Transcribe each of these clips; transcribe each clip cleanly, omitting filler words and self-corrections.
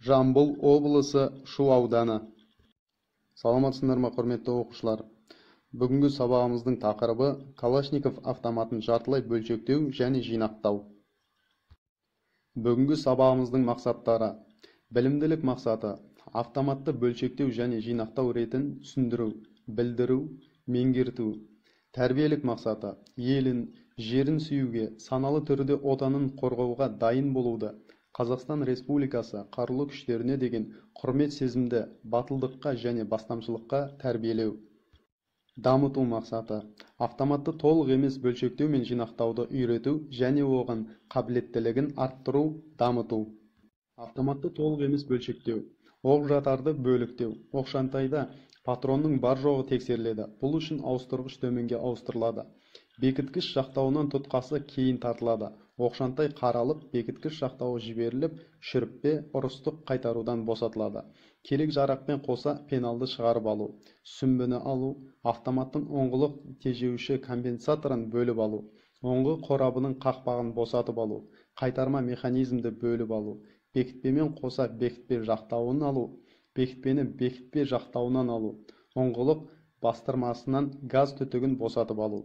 Жамбыл облысы Шу ауданы. Саламатсыздар ма, құрметті оқушылар? Бүгінгі сабағымыздың тақырыбы Калашников автоматын жартылай бөлшектеу және жинақтау. Бүгінгі сабағымыздың мақсаттары: білімділік мақсаты автоматты бөлшектеу және жинақтау ретін түсіндіру, білдіру, меңгерту. Тәрбиелік мақсаты елін, жерін сүюге, саналы түрде отанын қорғауға дайын болуды, Қазақстан Республикасы қарулы күштеріне деген құрмет сезімді батылдыққа және бастамшылыққа тәрбиелеу. Дамыту мақсаты автоматты толық емес бөлшектеу мен жинақтауды үйрету және оған қабілеттілігін арттыру, дамыту. Автоматты толық емес бөлшектеу: оқ-жатарды бөліктеу. Оқшантайда патронның бар жоғы тексеріледі. Бұл үшін ауыстырғыш төменге ауыстырылады. Бекіткіш жақтауынан тұтқасы кейін тартылады. Оқшантай қаралып, бекіткіш жақтауы жіберіліп, шүріппе ұрыстық қайтарудан босатылады. Керек жарақпен қоса пеналды шығарып алу. Сүмбіні алу. Автоматтың оңғылық тежеуші компенсаторын бөліп алу. Оңғы қорабының қақпағын босатып алу. Қайтарма механизмді бөліп алу. Бекітпемен қоса бекітпе жақтауын алу. Бекітпені бекітпе жақтауынан алу. Оңғылық бастырмасынан газ түтігін босатып алу.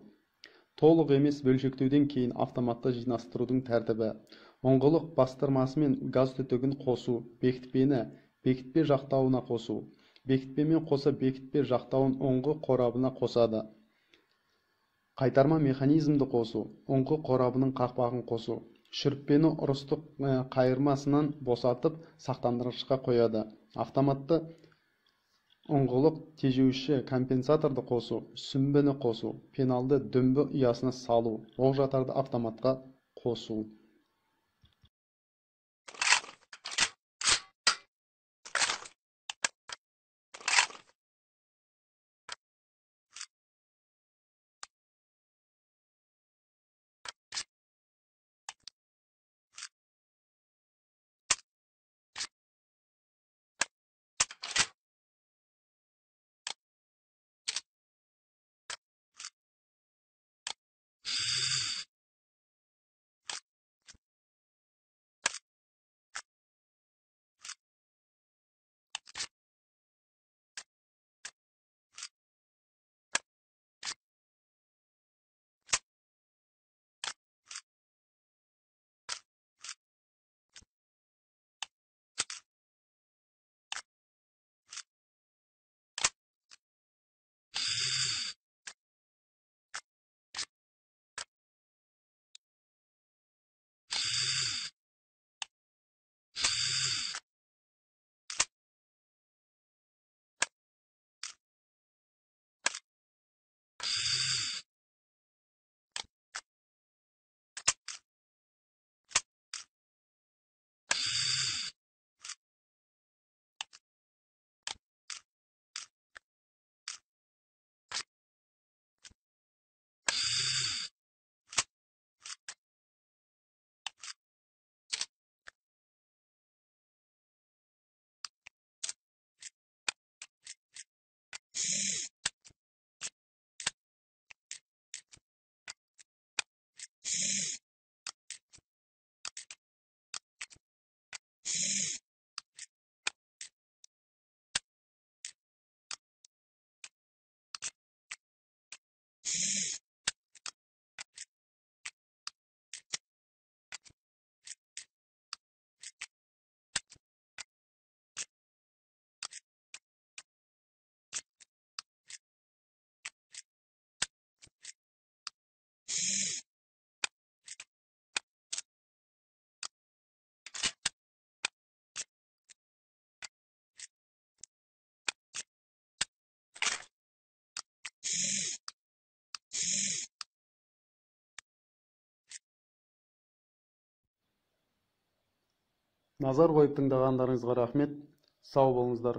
Толық емес бөлшектеуден кейін автоматты жинастырудың тәртібі: оңғылық бастырмасы мен газ түтігін қосу, бекітпені бекітпе жақтауына қосу. Бекітпемен қоса бекітпе жақтауын оңғы қорабына қосады. Қайтарма механизмді қосу, оңғы қорабының қақпағын қосу. Шүріппені ұрыстық қайырмасынан босатып, сақтандырғышқа қояды. Автоматты оңғылық тежеуші компенсаторды қосу, сүмбіні қосу, пеналды дүмбі ұясына салу, оқ-жатарды автоматқа қосу. Назар қойып тыңдағандарыңызға рахмет. Сау болыңыздар.